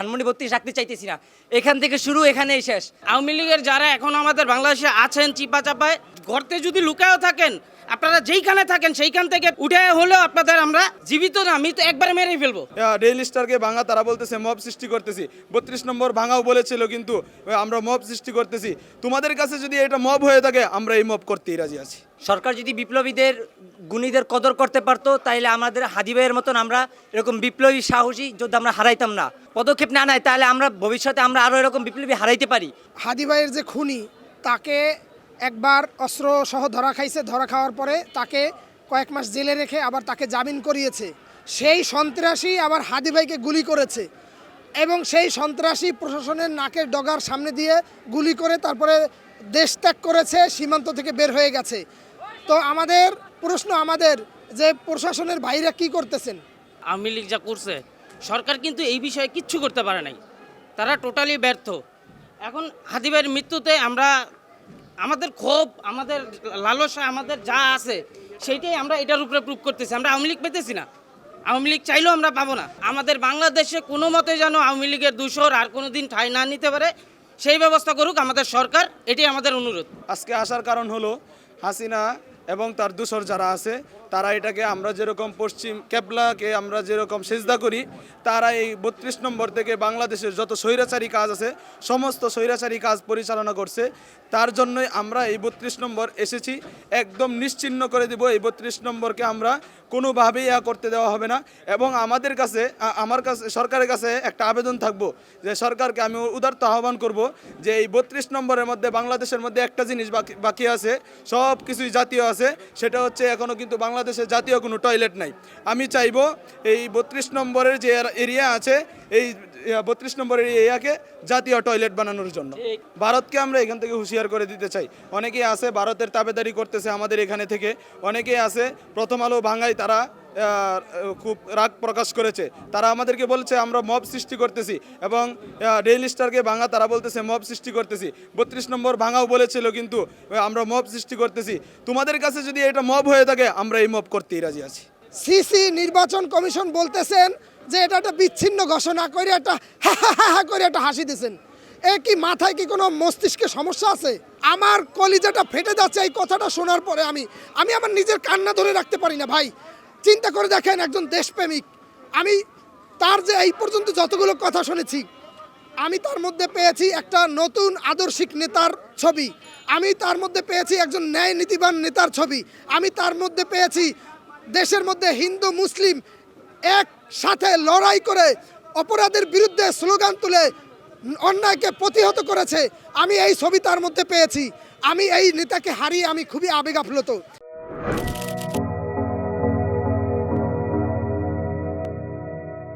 ধানমন্ডি 32 রাখতে চাইতেছি না। এখান থেকে শুরু, এখানেই শেষ। আওয়ামী লীগের যারা এখন আমাদের বাংলাদেশে আছেন চিপা চাপায়, গর্তে যদি লুকায়ও থাকেন, আপনারা যেইখানে থাকেন সেইখান থেকে উঠে হলেও আপনাদের আমরা জীবিত না মৃত একবারে মেরেই ফেলবো। ডেইলি স্টারকে ভাঙা, তারা বলতেছে মব সৃষ্টি করতেছি। 32 নম্বর ভাঙাও বলেছিল, কিন্তু আমরা মব সৃষ্টি করতেছি। তোমাদের কাছে যদি এটা মব হয়ে থাকে, আমরা এই মব করতেই রাজি আছি। সরকার যদি বিপ্লবীদের গুণীদের কদর করতে পারতো, তাইলে আমাদের হাদি ভাইয়ের মতন আমরা এরকম বিপ্লবী সাহসী যোদ্ধা আমরা হারাইতাম না। পদক্ষেপ না নেয়, তাহলে আমরা ভবিষ্যতে আমরা আরও এরকম বিপ্লবী হারাইতে পারি। হাদি ভাইয়ের যে খুনি, তাকে একবার অস্ত্র সহ ধরা খাইছে, ধরা খাওয়ার পরে তাকে কয়েক মাস জেলে রেখে আবার তাকে জামিন করিয়েছে। সেই সন্ত্রাসী আবার হাদি ভাইকে গুলি করেছে এবং সেই সন্ত্রাসী প্রশাসনের নাকের ডগার সামনে দিয়ে গুলি করে তারপরে দেশ ত্যাগ করেছে, সীমান্ত থেকে বের হয়ে গেছে। তো আমাদের প্রশ্ন, আমাদের যে প্রশাসনের ভাইরা কি করতেছেন? আওয়ামী লীগ যা করছে, সরকার কিন্তু এই বিষয়ে কিচ্ছু করতে পারে নাই, তারা টোটালি ব্যর্থ। এখন হাদি ভাইয়ের মৃত্যুতে আমরা আমাদের ক্ষোভ, আমাদের লালসা, আমাদের যা আছে সেইটাই আমরা এটার উপরে প্রুভ করতেছি। আমরা আওয়ামী লীগ পেতেছি না, আওয়ামী লীগ চাইলেও আমরা পাবো না। আমাদের বাংলাদেশে কোনো মতে যেন আওয়ামী লীগের দূষর আর কোনো দিন ঠাঁই না নিতে পারে, সেই ব্যবস্থা করুক আমাদের সরকার, এটাই আমাদের অনুরোধ। আজকে আসার কারণ হলো হাসিনা এবং তার দূষর যারা আছে, তারা এটাকে আমরা যেরকম পশ্চিম কেবলাকে আমরা যেরকম সেজদা করি, তারা এই 32 নম্বর থেকে বাংলাদেশের যত স্বৈরাচারী কাজ আছে সমস্ত স্বৈরাচারী কাজ পরিচালনা করছে। তার জন্যই আমরা এই 32 নম্বর এসেছি। একদম নিশ্চিহ্ন করে দিব এই 32 নম্বরকে, আমরা কোনোভাবেই করতে দেওয়া হবে না। এবং আমাদের কাছে, আমার কাছে, সরকারের কাছে একটা আবেদন থাকবো যে সরকারকে আমি উদারত আহ্বান করব যে এই 32 নম্বরের মধ্যে বাংলাদেশের মধ্যে একটা জিনিস বাকি আছে, সব কিছুই জাতীয় আছে, সেটা হচ্ছে এখনও কিন্তু বাংলাদেশে জাতীয় কোনো টয়লেট নাই। আমি চাইবো এই 32 নম্বরের যে এরিয়া আছে, এই 32 নম্বরের এরিয়াকে জাতীয় টয়লেট বানানোর জন্য ভারতকে আমরা এখান থেকে হুঁশিয়ার করে দিতে চাই। অনেকেই আছে ভারতের তাবেদারি করতেছে আমাদের এখানে থেকে, অনেকেই আছে প্রথম আলো ভাঙায় তারা খুব রাগ প্রকাশ করেছে। তারা আমাদেরকে বলছে আমরা মব সৃষ্টি করতেছি, এবং ডেইলি স্টারকে ভাঙা, তারা বলতেছে মব সৃষ্টি করতেছি। 32 নম্বর ভাঙাও বলেছিল, কিন্তু আমরা মব সৃষ্টি করতেছি। তোমাদের কাছে যদি এটা মব হয়ে থাকে, আমরা এই মব করতেই রাজি আছি। সিসি নির্বাচন কমিশন বলতেছেন যে এটা একটা বিচ্ছিন্ন ঘোষণা করে একটা হা করে একটা হাসি দিয়েছেন। এ কি মাথায় কি কোনো মস্তিষ্কে সমস্যা আছে? আমার কলিজাটা ফেটে যাচ্ছে এই কথাটা শোনার পরে। আমি আমার নিজের কান্না ধরে রাখতে পারি না ভাই। চিন্তা করে দেখেন, একজন দেশপ্রেমিক, আমি তার যে এই পর্যন্ত যতগুলো কথা শুনেছি, আমি তার মধ্যে পেয়েছি একটা নতুন আদর্শিক নেতার ছবি, আমি তার মধ্যে পেয়েছি একজন ন্যায় নীতিবান নেতার ছবি, আমি তার মধ্যে পেয়েছি দেশের মধ্যে হিন্দু মুসলিম একসাথে লড়াই করে অপরাধের বিরুদ্ধে স্লোগান তুলে অন্যায়কে প্রতিহত করেছে। আমি এই ছবি তার মধ্যে পেয়েছি। আমি এই নেতাকে হারিয়ে আমি খুবই আবেগ আপ্লুত।